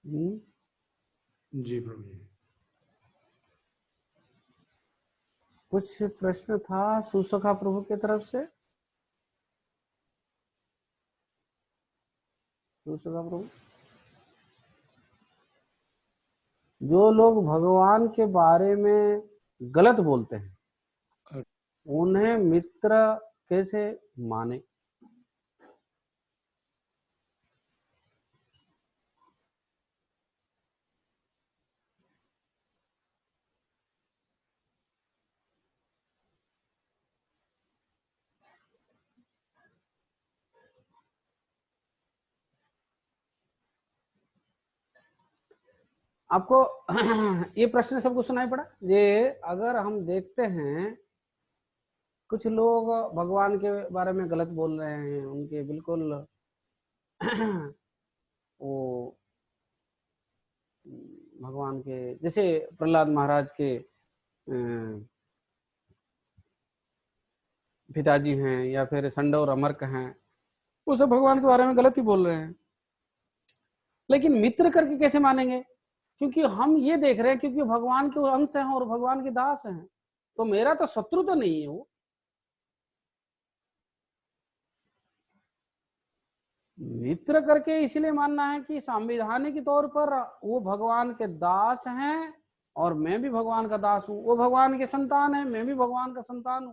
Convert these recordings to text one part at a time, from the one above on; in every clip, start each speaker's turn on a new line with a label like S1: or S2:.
S1: जी प्रभु जी।
S2: कुछ प्रश्न था सुसखा प्रभु की तरफ से। सुसखा प्रभु, जो लोग भगवान के बारे में गलत बोलते हैं उन्हें मित्र कैसे माने? आपको ये प्रश्न सबको सुनाई पड़ा? ये अगर हम देखते हैं कुछ लोग भगवान के बारे में गलत बोल रहे हैं, उनके बिल्कुल वो भगवान के, जैसे प्रहलाद महाराज के पिताजी हैं या फिर संडव और अमर्क हैं, वो सब भगवान के बारे में गलत ही बोल रहे हैं, लेकिन मित्र करके कैसे मानेंगे? क्योंकि हम ये देख रहे हैं क्योंकि भगवान के अंश हैं और भगवान के दास हैं, तो मेरा तो शत्रु तो नहीं है वो। मित्र करके इसलिए मानना है कि संवैधानिक तौर पर वो भगवान के दास हैं और मैं भी भगवान का दास हूं, वो भगवान के संतान है, मैं भी भगवान का संतान हूं,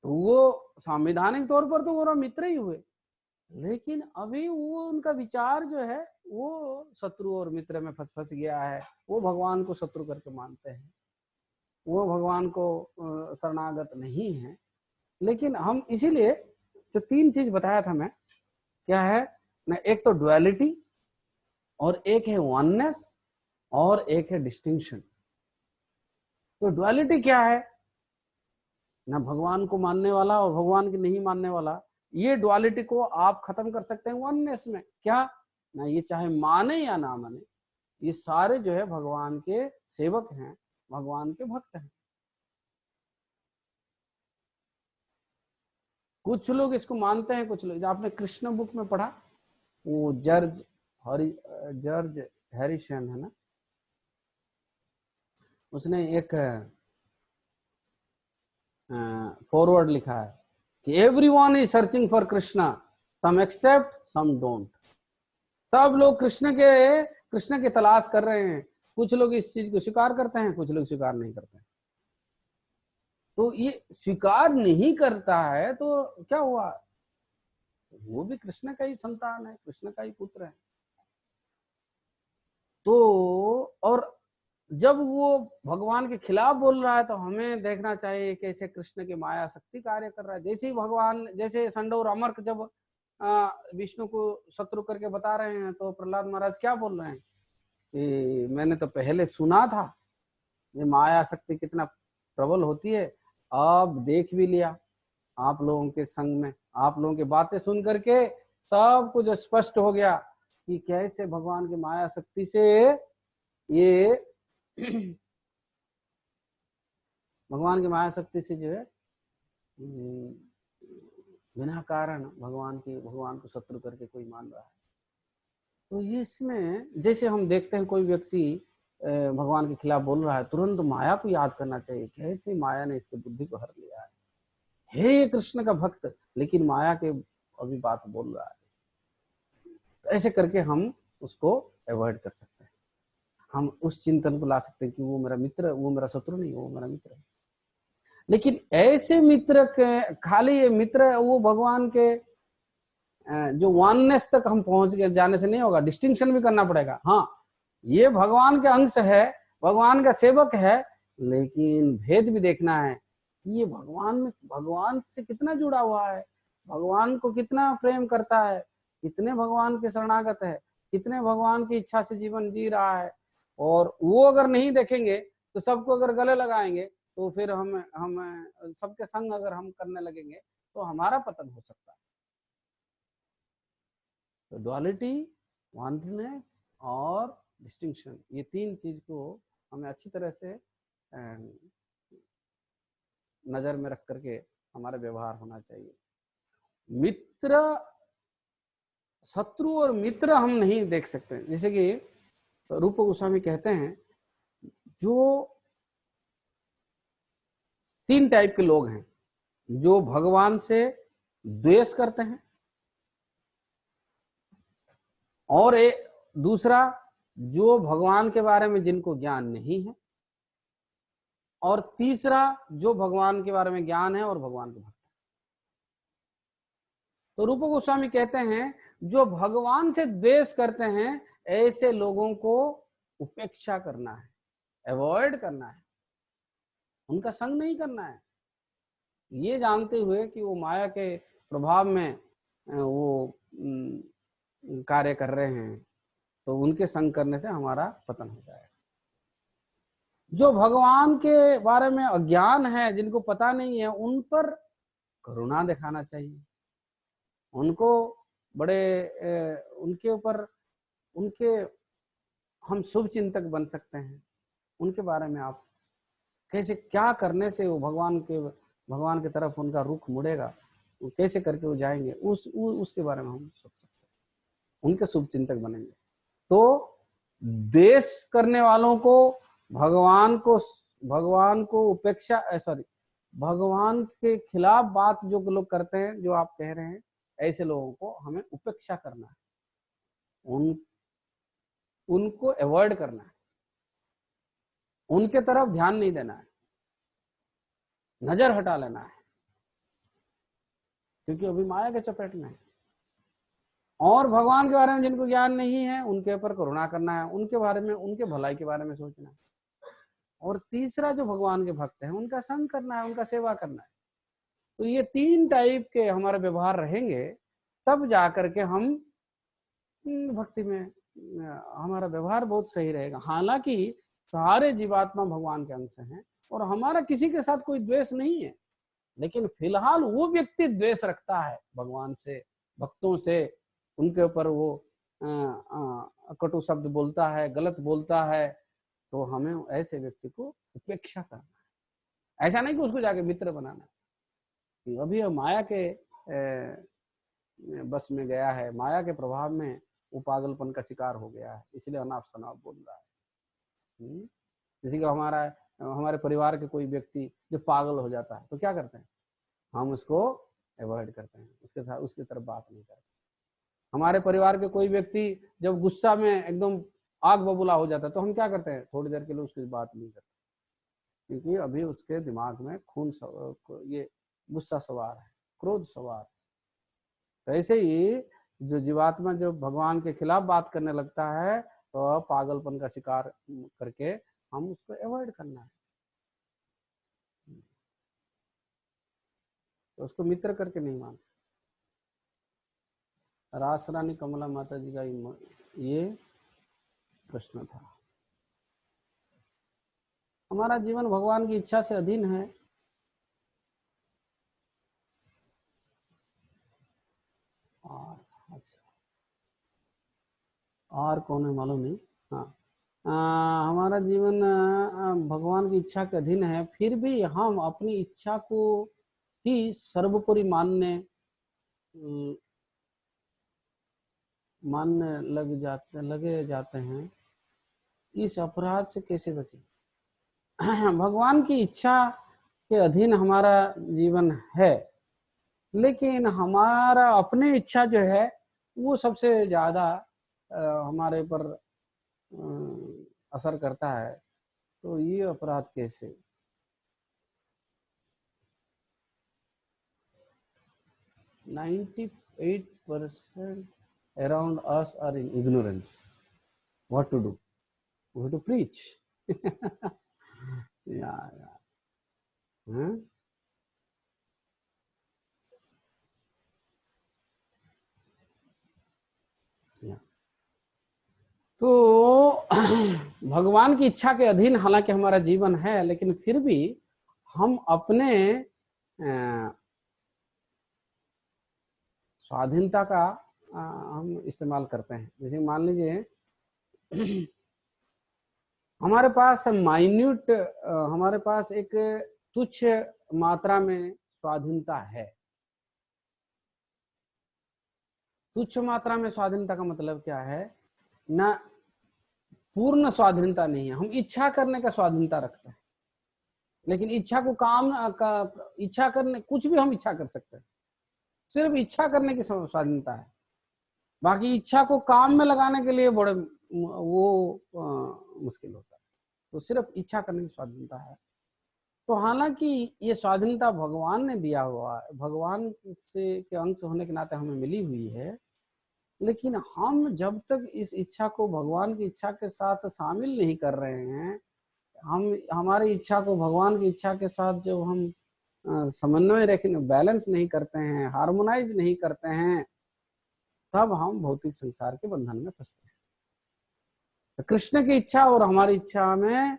S2: तो वो संवैधानिक तौर पर तो वो मित्र ही हुए। लेकिन अभी वो उनका विचार जो है वो शत्रु और मित्र में फंस फंस गया है। वो भगवान को शत्रु करके मानते हैं, वो भगवान को शरणागत नहीं है। लेकिन हम इसीलिए जो तीन चीज बताया था मैं, क्या है ना, एक तो डुअलिटी और एक है वननेस और एक है डिस्टिंक्शन। तो डुअलिटी क्या है ना, भगवान को मानने वाला और भगवान की नहीं मानने वाला, ये डुअलिटी को आप खत्म कर सकते हैं वननेस में। क्या ना, ये चाहे माने या ना माने, ये सारे जो है भगवान के सेवक हैं, भगवान के भक्त हैं। कुछ लोग इसको मानते हैं, कुछ लोग, आपने कृष्ण बुक में पढ़ा, वो जॉर्ज हैरिसन है ना, उसने एक फॉरवर्ड लिखा है कि everyone is searching for Krishna, some except some don't. सब लोग कृष्ण के तलाश कर रहे हैं, कुछ लोग इस चीज को स्वीकार करते हैं, कुछ लोग स्वीकार नहीं करते हैं। तो ये स्वीकार नहीं करता है तो क्या हुआ, वो भी कृष्ण का ही संतान है, कृष्ण का ही पुत्र है। तो और जब वो भगवान के खिलाफ बोल रहा है तो हमें देखना चाहिए कैसे कृष्ण की माया शक्ति कार्य कर रहा है। जैसे ही भगवान, जैसे संडव और अमर्क जब विष्णु को शत्रु करके बता रहे हैं, तो प्रहलाद महाराज क्या बोल रहे हैं कि मैंने तो पहले सुना था ये माया शक्ति कितना प्रबल होती है, अब देख भी लिया आप लोगों के संग में, आप लोगों की बातें सुन करके सब कुछ स्पष्ट हो गया कि कैसे भगवान की माया शक्ति से ये भगवान की माया शक्ति से जो है बिना कारण भगवान को शत्रु करके कोई मान रहा है। तो ये इसमें जैसे हम देखते हैं कोई व्यक्ति भगवान के खिलाफ बोल रहा है, तुरंत माया को याद करना चाहिए, कैसे माया ने इसकी बुद्धि को हर लिया है। हे ये कृष्ण का भक्त, लेकिन माया के अभी बात बोल रहा है। तो ऐसे करके हम उसको अवॉइड कर सकते हैं, हम उस चिंतन को ला सकते हैं कि वो मेरा मित्र, वो मेरा शत्रु नहीं, वो मेरा मित्र है। लेकिन ऐसे मित्र के, खाली ये मित्र वो भगवान के जो वननेस तक हम पहुंच गए, जाने से नहीं होगा, डिस्टिंक्शन भी करना पड़ेगा। हाँ, ये भगवान के अंश है, भगवान का सेवक है, लेकिन भेद भी देखना है कि ये भगवान से कितना जुड़ा हुआ है, भगवान को कितना प्रेम करता है, कितने भगवान के शरणागत है, कितने भगवान की इच्छा से जीवन जी रहा है। और वो अगर नहीं देखेंगे तो सबको अगर गले लगाएंगे तो फिर हम सबके संग अगर हम करने लगेंगे तो हमारा पतन हो सकता है। तो डुअलिटी, वननेस और डिस्टिंक्शन, ये तीन चीज को हमें अच्छी तरह से नजर में रख करके हमारा व्यवहार होना चाहिए। मित्र शत्रु और मित्र हम नहीं देख सकते। जैसे कि रूप गोस्वामी कहते हैं, जो 3 टाइप के लोग हैं, जो भगवान से द्वेष करते हैं, और एक दूसरा जो भगवान के बारे में जिनको ज्ञान नहीं है, और तीसरा जो भगवान के बारे में ज्ञान है और भगवान के भक्त है। तो रूप गोस्वामी कहते हैं, जो भगवान से द्वेष करते हैं, ऐसे लोगों को उपेक्षा करना है, अवॉइड करना है, उनका संग नहीं करना है, ये जानते हुए कि वो माया के प्रभाव में वो कार्य कर रहे हैं, तो उनके संग करने से हमारा पतन हो जाएगा। जो भगवान के बारे में अज्ञान है, जिनको पता नहीं है, उन पर करुणा दिखाना चाहिए, उनको बड़े उनके ऊपर उनके हम शुभ चिंतक बन सकते हैं। उनके बारे में आप कैसे, क्या करने से वो भगवान के तरफ उनका रुख मुड़ेगा, वो कैसे करके वो जाएंगे, उसके बारे में हम सोच सकते हैं, उनके शुभ चिंतक बनेंगे। तो द्वेष करने वालों को भगवान को उपेक्षा, भगवान के खिलाफ बात जो लोग करते हैं, जो आप कह रहे हैं, ऐसे लोगों को हमें उपेक्षा करना है, उनको अवॉइड करना है, उनके तरफ ध्यान नहीं देना है, नजर हटा लेना है, क्योंकि अभी माया के चपेट में है। और भगवान के बारे में जिनको ज्ञान नहीं है, उनके ऊपर करुणा करना है, उनके बारे में, उनके भलाई के बारे में सोचना है। और तीसरा जो भगवान के भक्त हैं, उनका संग करना है, उनका सेवा करना है। तो ये 3 टाइप के हमारे व्यवहार रहेंगे, तब जाकर के हम भक्ति में हमारा व्यवहार बहुत सही रहेगा। हालांकि सारे जीवात्मा भगवान के अंश हैं और हमारा किसी के साथ कोई द्वेष नहीं है, लेकिन फिलहाल वो व्यक्ति द्वेष रखता है भगवान से, भक्तों से, उनके ऊपर वो कटु शब्द बोलता है, गलत बोलता है, तो हमें ऐसे व्यक्ति को उपेक्षा करना है। ऐसा नहीं कि उसको जाके मित्र बनाना है। अभी माया के बस में गया है, माया के प्रभाव में वो पागलपन का शिकार हो गया है, इसलिए अनाप शनाप बोल रहा है। जैसे कि हमारे परिवार के कोई व्यक्ति जो पागल हो जाता है, तो क्या करते हैं, हम उसको अवॉइड करते हैं, उसके तरफ बात नहीं करते। हमारे परिवार के कोई व्यक्ति जब गुस्सा में एकदम आग बबूला हो जाता है, तो हम क्या करते हैं, थोड़ी देर के लिए उसकी बात नहीं करते, क्योंकि अभी उसके दिमाग में ये गुस्सा सवार है, क्रोध सवार है। तो ऐसे ही जो जीवात्मा जो भगवान के खिलाफ बात करने लगता है, तो पागलपन का शिकार करके हम उसको अवॉइड करना है, तो उसको मित्र करके नहीं मान सकते। रास रानी कमला माता जी का ये प्रश्न था। हमारा जीवन भगवान की इच्छा से अधीन है। और कौन है मालूम नहीं। हाँ, हमारा जीवन भगवान की इच्छा के अधीन है, फिर भी हम अपनी इच्छा को ही सर्वोपरि मानने लगे जाते हैं। इस अपराध से कैसे बचें? भगवान की इच्छा के अधीन हमारा जीवन है, लेकिन हमारा अपनी इच्छा जो है वो सबसे ज्यादा हमारे पर असर करता है। तो ये अपराध कैसे? %98% around us are in ignorance. What to do? We have to preach. yeah. Huh? Yeah. तो भगवान की इच्छा के अधीन हालांकि हमारा जीवन है, लेकिन फिर भी हम अपने स्वाधीनता का हम इस्तेमाल करते हैं। जैसे मान लीजिए हमारे पास हमारे पास एक तुच्छ मात्रा में स्वाधीनता है, तुच्छ मात्रा में स्वाधीनता का मतलब क्या है ना, पूर्ण स्वाधीनता नहीं है। हम इच्छा करने का स्वाधीनता रखते हैं, लेकिन इच्छा को इच्छा करने, कुछ भी हम इच्छा कर सकते हैं, सिर्फ इच्छा करने की स्वाधीनता है। बाकी इच्छा को काम में लगाने के लिए बड़े मुश्किल होता है। तो सिर्फ इच्छा करने की स्वाधीनता है। तो हालांकि ये स्वाधीनता भगवान ने दिया हुआ है, भगवान से के अंश होने के नाते हमें मिली हुई है, लेकिन हम जब तक इस इच्छा को भगवान की इच्छा के साथ शामिल नहीं कर रहे हैं, हम हमारी इच्छा को भगवान की इच्छा के साथ जब हम समन्वय रखने, बैलेंस नहीं करते हैं, हार्मोनाइज नहीं करते हैं, तब हम भौतिक संसार के बंधन में फंसते हैं। तो कृष्ण की इच्छा और हमारी इच्छा में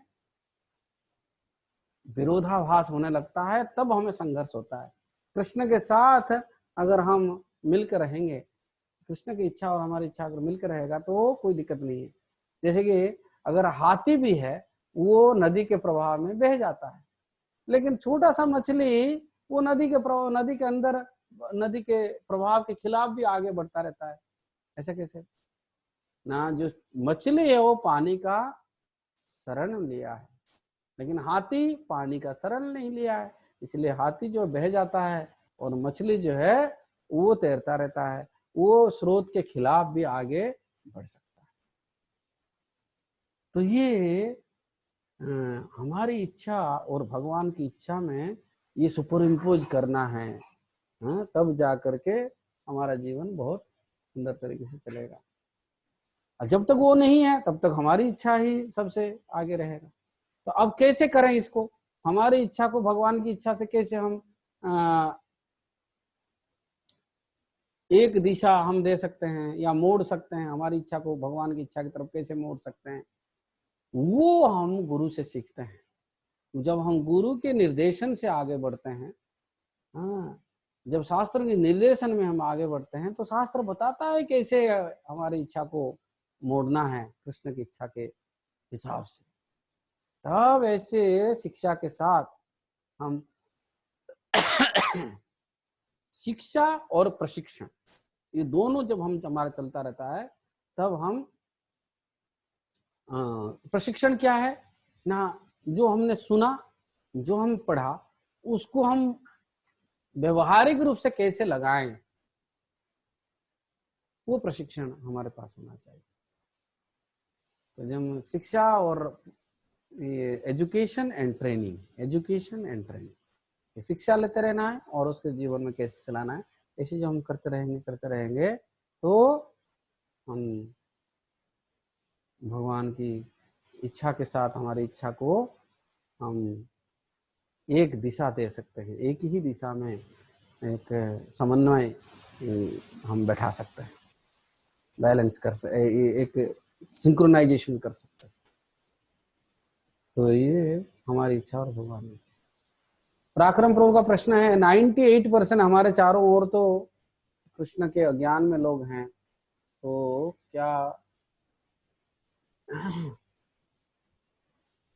S2: विरोधाभास होने लगता है, तब हमें संघर्ष होता है। कृष्ण के साथ अगर हम मिलकर रहेंगे, कृष्ण की इच्छा और हमारी इच्छा अगर मिलकर रहेगा तो कोई दिक्कत नहीं है। जैसे कि अगर हाथी भी है, वो नदी के प्रवाह में बह जाता है, लेकिन छोटा सा मछली वो नदी के अंदर, नदी के प्रभाव के खिलाफ भी आगे बढ़ता रहता है। ऐसा कैसे ना, जो मछली है वो पानी का शरण लिया है, लेकिन हाथी पानी का शरण नहीं लिया है, इसलिए हाथी जो बह जाता है और मछली जो है वो तैरता रहता है, वो स्रोत के खिलाफ भी आगे बढ़ सकता है। तो ये हमारी इच्छा और भगवान की इच्छा में ये सुपर इम्पोज करना है, तब जा करके हमारा जीवन बहुत सुंदर तरीके से चलेगा। और जब तक वो नहीं है तब तक हमारी इच्छा ही सबसे आगे रहेगा। तो अब कैसे करें इसको, हमारी इच्छा को भगवान की इच्छा से कैसे हम एक दिशा हम दे सकते हैं या मोड़ सकते हैं, हमारी इच्छा को भगवान की इच्छा की तरफ कैसे मोड़ सकते हैं, वो हम गुरु से सीखते हैं। जब हम गुरु के निर्देशन से आगे बढ़ते हैं, जब शास्त्र के निर्देशन में हम आगे बढ़ते हैं, तो शास्त्र बताता है कैसे हमारी इच्छा को मोड़ना है कृष्ण की इच्छा के हिसाब से। तब ऐसे शिक्षा के साथ हम शिक्षा और प्रशिक्षण, ये दोनों जब हम हमारा चलता रहता है, तब हम प्रशिक्षण क्या है ना, जो हमने सुना, जो हम पढ़ा, उसको हम व्यवहारिक रूप से कैसे लगाएं, वो प्रशिक्षण हमारे पास होना चाहिए। तो जब शिक्षा और education and training, education and training, शिक्षा लेते रहना है और उसके जीवन में कैसे चलाना है, ऐसे जो हम करते रहेंगे तो हम भगवान की इच्छा के साथ हमारी इच्छा को हम एक दिशा दे सकते हैं, एक ही दिशा में एक समन्वय हम बैठा सकते हैं, बैलेंस कर सकते, एक सिंक्रोनाइजेशन कर सकते हैं। तो ये हमारी इच्छा और भगवान की इच्छा। पराक्रम प्रभु का प्रश्न है, 98% हमारे चारों ओर तो कृष्ण के अज्ञान में लोग हैं, तो क्या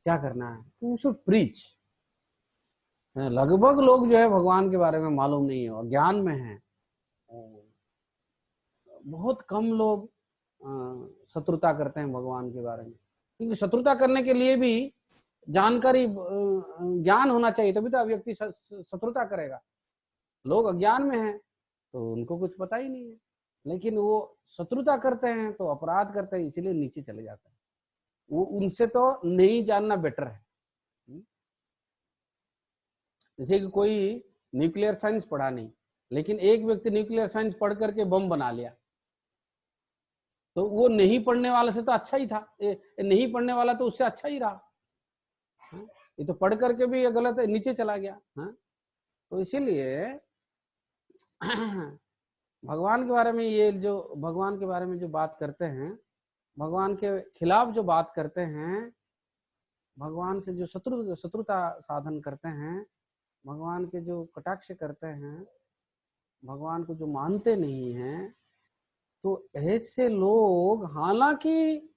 S2: करना है? तो शुड प्रीच। लगभग लोग जो है भगवान के बारे में मालूम नहीं है, अज्ञान में है। बहुत कम लोग शत्रुता करते हैं भगवान के बारे में, क्योंकि शत्रुता करने के लिए भी जानकारी, ज्ञान होना चाहिए, तभी तो व्यक्ति शत्रुता करेगा। लोग अज्ञान में हैं तो उनको कुछ पता ही नहीं है, लेकिन वो शत्रुता करते हैं तो अपराध करते हैं, इसीलिए नीचे चले जाते हैं। वो उनसे तो नहीं जानना बेटर है। जैसे कि कोई न्यूक्लियर साइंस पढ़ा नहीं, लेकिन एक व्यक्ति न्यूक्लियर साइंस पढ़ करके बम बना लिया, तो वो नहीं पढ़ने वाले से तो अच्छा ही था, नहीं पढ़ने वाला तो उससे अच्छा ही रहा। ये तो पढ़ करके भी ये गलत है, नीचे चला गया। तो इसीलिए भगवान के बारे में, ये जो भगवान के बारे में जो बात करते हैं, भगवान के खिलाफ जो बात करते हैं, भगवान से जो शत्रुता साधन करते हैं, भगवान के जो कटाक्ष करते हैं, भगवान को जो मानते नहीं हैं, तो ऐसे लोग, हालांकि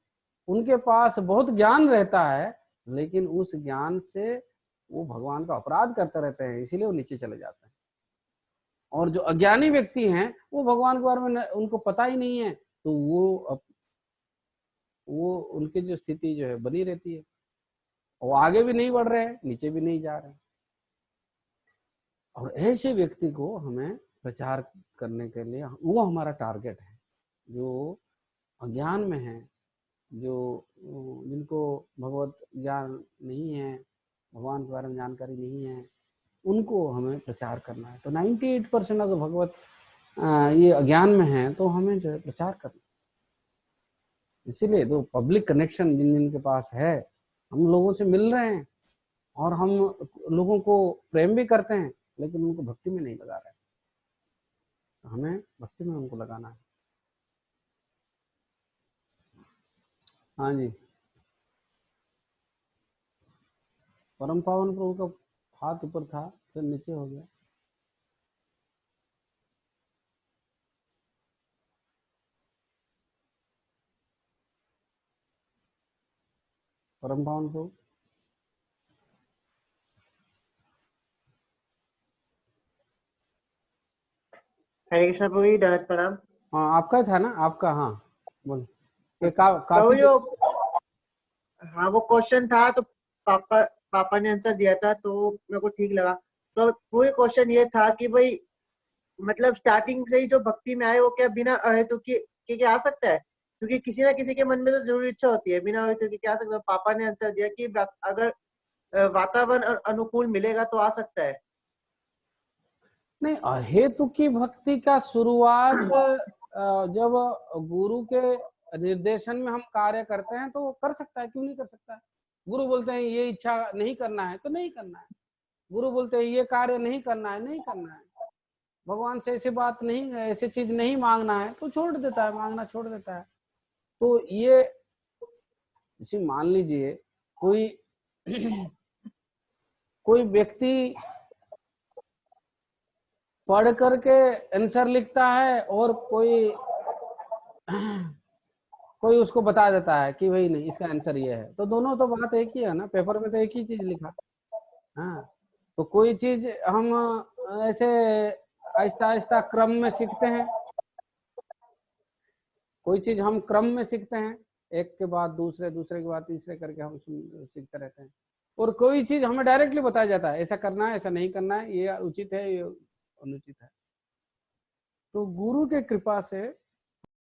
S2: उनके पास बहुत ज्ञान रहता है, लेकिन उस ज्ञान से वो भगवान का अपराध करते रहते हैं, इसीलिए वो नीचे चले जाते हैं। और जो अज्ञानी व्यक्ति हैं वो भगवान के बारे में उनको पता ही नहीं है, तो वो उनकी जो स्थिति जो है बनी रहती है, वो आगे भी नहीं बढ़ रहे हैं, नीचे भी नहीं जा रहे हैं। और ऐसे व्यक्ति को हमें प्रचार करने के लिए, वो हमारा टारगेट है। जो अज्ञान में है, जो जिनको भगवत ज्ञान नहीं है, भगवान के बारे में जानकारी नहीं है, उनको हमें प्रचार करना है। तो 98% अगर भगवत ये अज्ञान में है तो हमें जो है प्रचार करना। इसीलिए तो पब्लिक कनेक्शन जिन जिनके पास है, हम लोगों से मिल रहे हैं और हम लोगों को प्रेम भी करते हैं, लेकिन उनको भक्ति में नहीं लगा रहे हैं। तो हमें भक्ति में उनको लगाना है। हाँ जी, परम पावन प्रभु का हाथ ऊपर था, फिर नीचे हो गया। परम पावन प्रभु,
S1: हरे कृष्ण प्रभु जी, दंडवत प्रणाम।
S2: हाँ आपका ही था ना, आपका। हाँ बोल।
S1: प्रभु
S2: काफी
S1: जो हाँ वो क्वेश्चन था तो पापा ने आंसर दिया था तो मेरे को ठीक लगा। तो पूरे क्वेश्चन ये था कि भाई मतलब स्टार्टिंग से ही जो भक्ति में आए वो क्या बिना अहेतु के क्या आ सकता है? क्योंकि किसी ना किसी के मन में तो जरूर इच्छा होती है, बिना अहेतु के क्या आ सकता है? पापा ने आंसर दिया कि अगर वातावरण अनुकूल मिलेगा तो आ सकता है।
S2: नहीं, अहेतु की भक्ति का शुरुआत जब गुरु के निर्देशन में हम कार्य करते हैं तो वो कर सकता है, क्यों नहीं कर सकता है। गुरु बोलते हैं ये इच्छा नहीं करना है तो नहीं करना है, गुरु बोलते हैं ये कार्य नहीं करना है, नहीं करना है, भगवान से ऐसी बात नहीं, ऐसी चीज नहीं मांगना है तो छोड़ देता है, मांगना छोड़ देता है। तो ये जैसे मान लीजिए कोई कोई व्यक्ति पढ़ करके आंसर लिखता है और कोई उसको बता देता है कि भाई नहीं इसका आंसर ये है, तो दोनों तो बात एक ही है ना, पेपर में तो एक ही चीज लिखा। हाँ, तो कोई चीज हम ऐसे आहिस्ता आहिस्ता क्रम में सीखते हैं, कोई चीज हम क्रम में सीखते हैं, एक के बाद दूसरे, दूसरे के बाद तीसरे करके हम सीखते रहते हैं। और कोई चीज हमें डायरेक्टली बताया जाता है, ऐसा करना है, ऐसा नहीं करना है, ये उचित है, ये अनुचित है। तो गुरु के कृपा से